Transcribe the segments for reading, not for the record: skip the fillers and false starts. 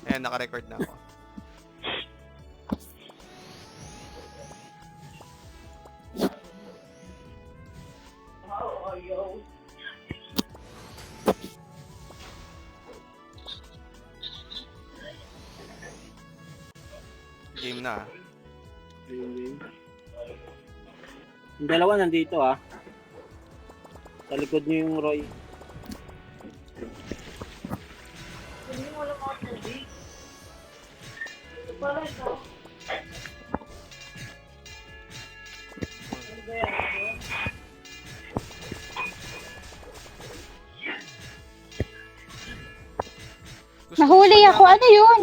Ayan, naka-record na ako. Game na. Yung dalawa nandito sa likod niyo yung Roy. Nahuli ako. Ano yun?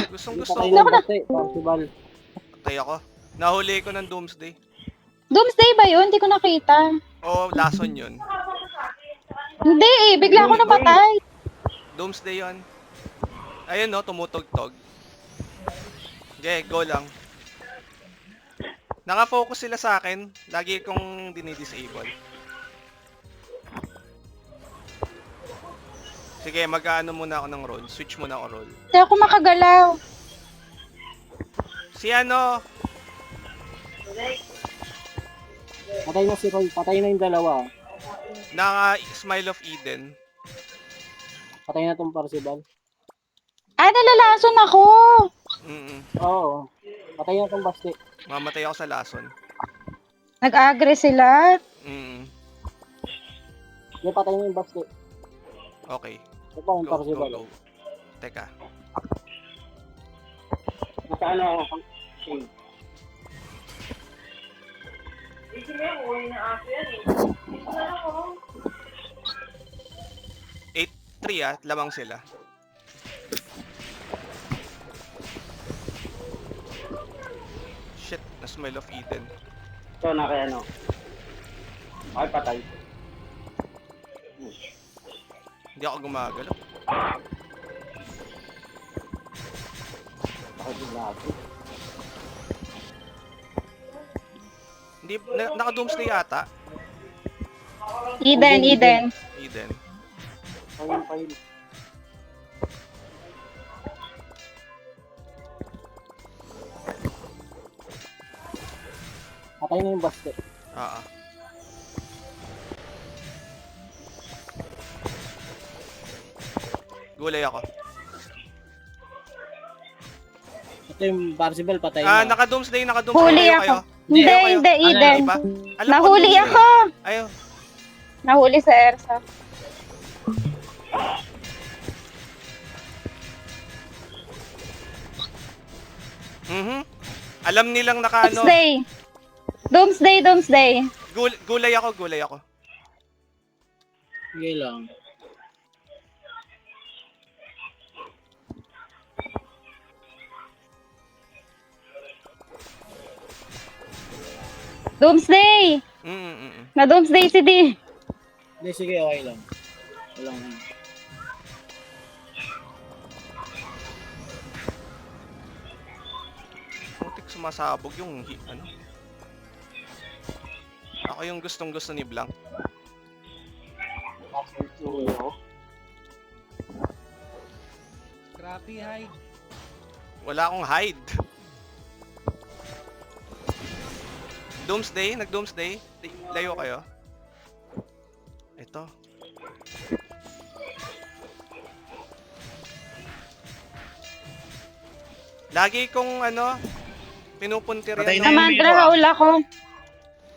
Gustong-gusto Patay ko. ng bate, Parsival. Patay ako. Nahuli ko ng Doomsday. Doomsday ba yun? Hindi ko nakita. O, lason yun. Hindi eh. Bigla ako namatay. Doomsday yun. Ayun no, tumutugtog. Okay, go lang. Naka-focus sila sa akin. Lagi kong dinidisable. Sige, mag-ano muna ako ng roll. Switch muna ako roll. Hindi ako makagalaw. Si ano? Patay na si Roy. Patay na yung dalawa. Naka-Smile of Eden. Patay na tong Parsival. Ah, nalalason ako. Oo. Patay na tong baste. Mamatay ako sa lason. Nag-agre sila. Yung patay na yung baste. Okay. Ito pa yung Go, Parsival. go, go. Teka. Nasa ano ako? Shade. 8-3 lamang sila. Shit, na-Smile of Eden. Ito na kaya ano. Ay, patay. Hindi ako gumagalaw. Bakit yung lahat? Hindi, naka-Doomsday yata. Eden. Eden. Pahil. Patay na yung baste. Gulay ako. Ito yung Parsival, patay na. Naka-Doomsday Huli kayo ako. kayo. Hindi, Kayo kayo. Eden. Diba? Alam ko, Nahuli Doomsday. ako. Ayaw. Nahuli sa Ersa. Alam nilang naka-ano. Doomsday. Gulay ako. Sige lang. Doomsday. Na Doomsday si D. Hindi, sige, okay lang. Walang Putik, sumasabog yung ano. Ako yung gustong-gusto ni Blanc. Crappy hide. Wala akong hide. Doomsday? Nag-Doomsday? Layo kayo. Ito. Lagi kong ano, pinupuntir Patay yan. na. Amandra, haul ako.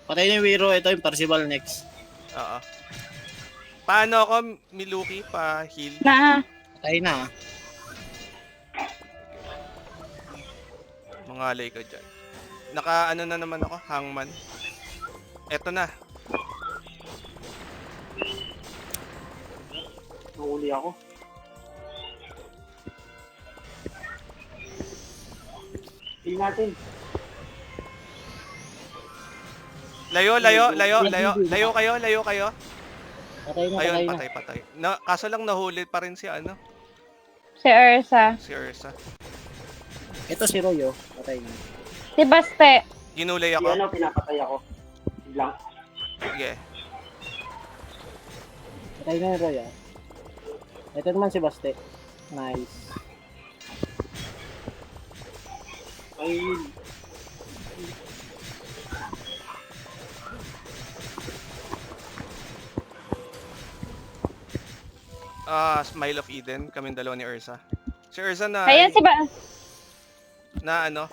Patay na yung Wiro, ito yung Parsival next. Oo. Paano ako, Miluki, pa-heal? Na. Patay na. Mangalay ka dyan. Naka-ano na naman ako, hangman. Eto na. Nahuli ako. Tingnan natin. Layo kayo. Patay na, Ayun, patay na. patay. Kaso lang nahuli pa rin si ano, Si Ersa. si Ursa. Ito si Roy, patay na. Si Baste. Ginulay Si ako. ano, pinapatay ako. Blanc. Sige. Patay na yung Roy, Ito naman si Baste. Nice. Ayun. Smile of Eden, kaming dalawa ni Ursa. Si Ursa na, Ayan si ba? na ano,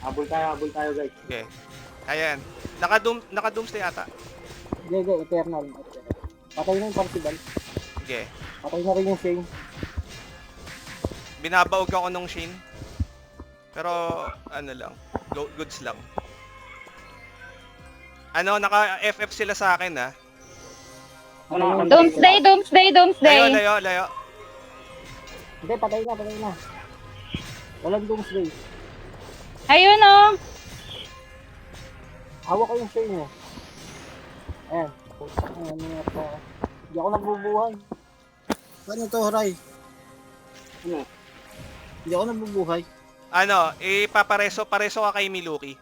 Habol tayo guys. okay. Ayan. Naka-doomsday ata. Hindi, eternal. Patay na yung Parsival. Okay. Patay na rin yung Shane. Binabaog ako nung Shin. Pero, ano lang, goods lang. Ano, naka-FF sila sa akin, ha? Doomsday. Layo. Hindi, patay na. Walang Doomsday. Ayun oh. Hawak ko yung Shane eh. Ayan. Hindi ako nabubuhay. Paano to, Horay? Ano? Hindi ako nabubuhay. Ano, pareso ka kay Miluki.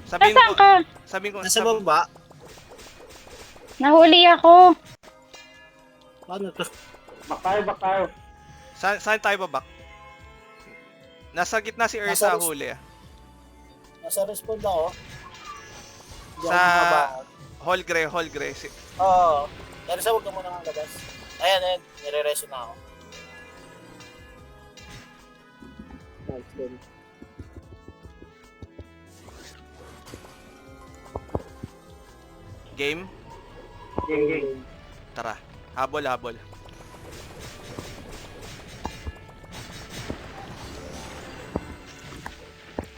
Nasaan ka? Nasa baba? Nahuli ako. Paano to? Back tayo. Saan tayo babak? Nasa gitna si Ursa Nasa huli. Nasa respond ako. Hindi Sa ako mababa. Hall Grey. Oo. Pero sa huwag ka muna ng labas. Ayan. Nire-reso na ako. Nice din. Game? Game. Tara. Habol.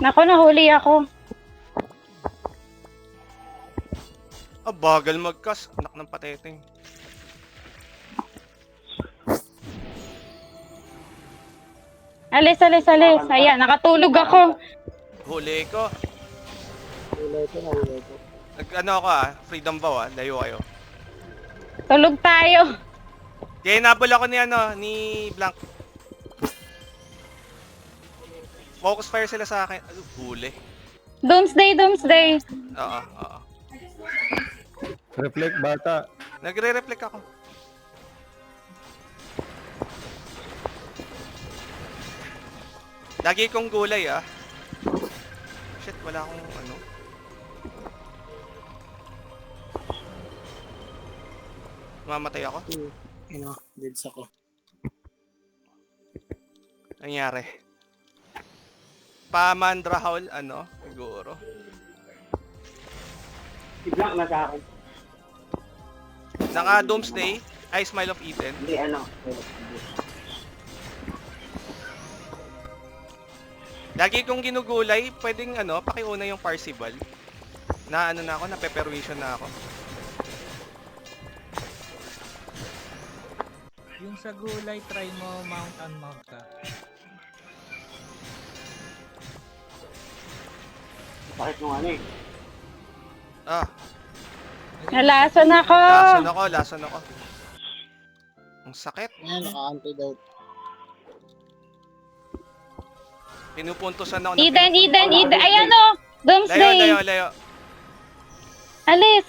Nako, nahuli ako. Bagal magkas. Anak ng pateteng. Alis. Ayan, nakatulog ako. Huli ko. Ulay ko. Ano ako freedom vow layo kayo. Tulog tayo. Kaya nabol ako ni Blank. Focus fire sila sa akin. Huli. Doomsday. Oo. Reflect bata. Nagre-reflect ako. Lagi kong gulay Shit, wala akong ano. Mamatay ako. Deads ako. Nangyari. Pamandra Howl, siguro. Si Black na sa akin. Naka Doomsday, Smile of Eden. Hindi, Lagi kong ginugulay, pwedeng pakiuna yung Parsival. Na na ako, na preparation na ako. Yung sa gulay, try mo mount and mount ka. Bakit nung Nalason ako. Lason ako. Ang sakit. Ayan, naka-antidote. Pinupuntosan ako Eden. Ayan oh. Doomsday. Layo. Alis.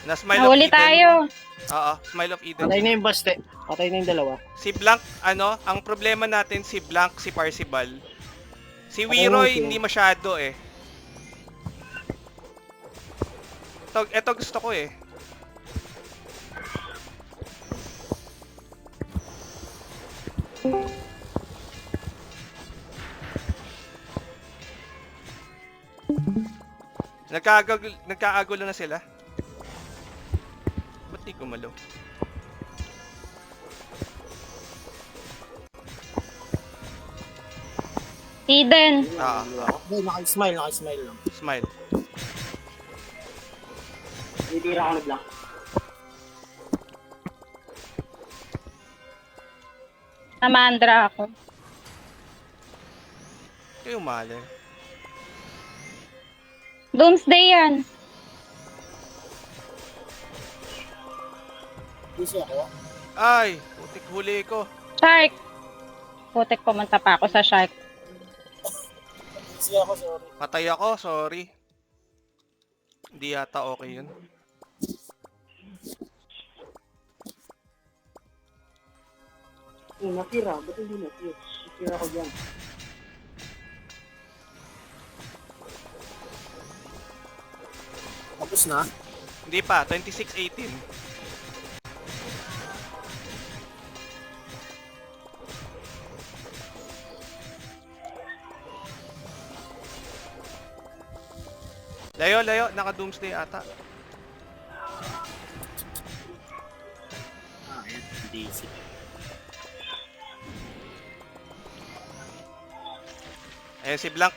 Na Smile of Nahuli Eden. tayo. Oo, Smile of Eden. Patay na yung baste. Patay na yung dalawa. Si Blank, ang problema natin si Blank, si Parsival. Si Patay Wiroy, mo, hindi masyado Ito gusto ko Nagkaagulo na sila. Ba't di gumalaw? Eden. Hindi, naka-smile lang. Smile. Titira ako na Black. Namandra ako. Kayo mali. Doomsday yan. Busy ako. Ay, putik huli ko. Shark. Putik, pumunta pa ako sa shark. Busy ako, sorry. Patay ako, sorry. Hindi yata okay yun. Nakira, ba't hindi nakira? Nakira ko dyan. Tapos na? Hindi pa, 26-18. Layo, layo. Naka-doomsday ata. Ayan, DC. Ayan si Blank.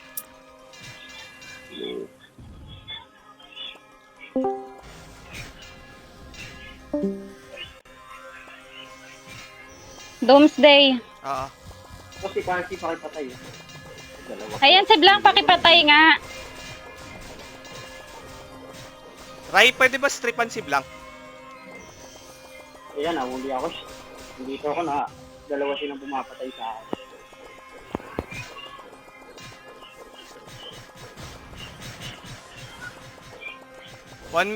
Doomsday. Oo. Kasi party pakipatay. Dalawa. Ayan si Blanc, pakipatay nga. Rai, pwede ba stripan si Blank? Ayan, nahuli ako. Dito ako na dalawa silang pumapatay sa akin.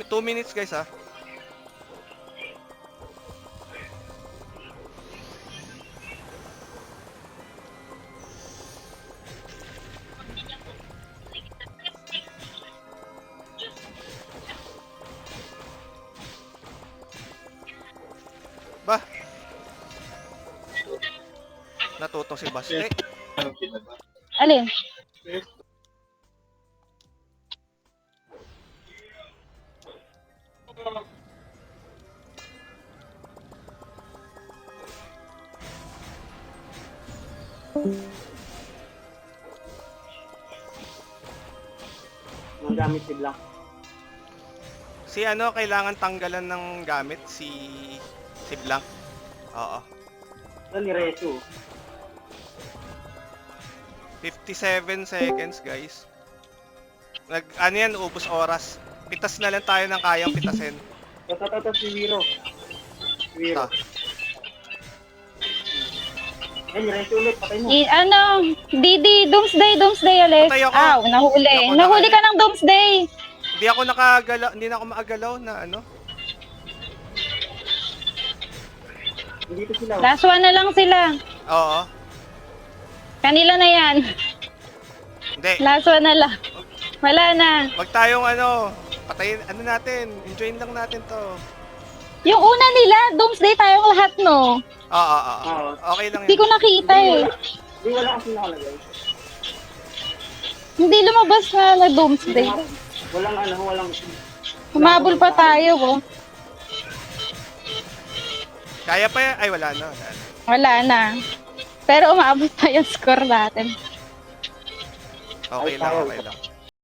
Two minutes guys ha. Ba? Natutong si Baste. Alin? Ang gamit si Blanc. Si ano, kailangan tanggalan ng gamit si Blank. Oo. Ito ni Resu. 57 seconds, guys. Ano yan, ubos oras. Pitas na lang tayo ng kayang pitasin. Ito si Wiro. Wiro. Ta. Ayun, Resu ulit. Patay mo. Ano? Didi, Doomsday ulit. Patay ako. Aw, nahuli. Ako Nahuli nakali- ka ng Doomsday. Hindi ako nakagalaw, hindi na ako maagalaw na ano. Dito sila. Last one na lang sila. Oo. Kanila na yan. Hindi. Last one na lang. Wala na. Wag tayong ano, patayin, ano natin, enjoyin lang natin to. Yung una nila, Doomsday tayong lahat, no? Oo. Oo. Okay lang Hindi yan. ko nakita eh. Hindi wala kasi nakalagay. Hindi lumabas na Doomsday. Walang ano, walang... Humabol pa tayo, oh. Kaya pa yan? Ay, wala na. Wala na. Wala na. Pero umabot pa yung score natin. Okay lang, okay lang.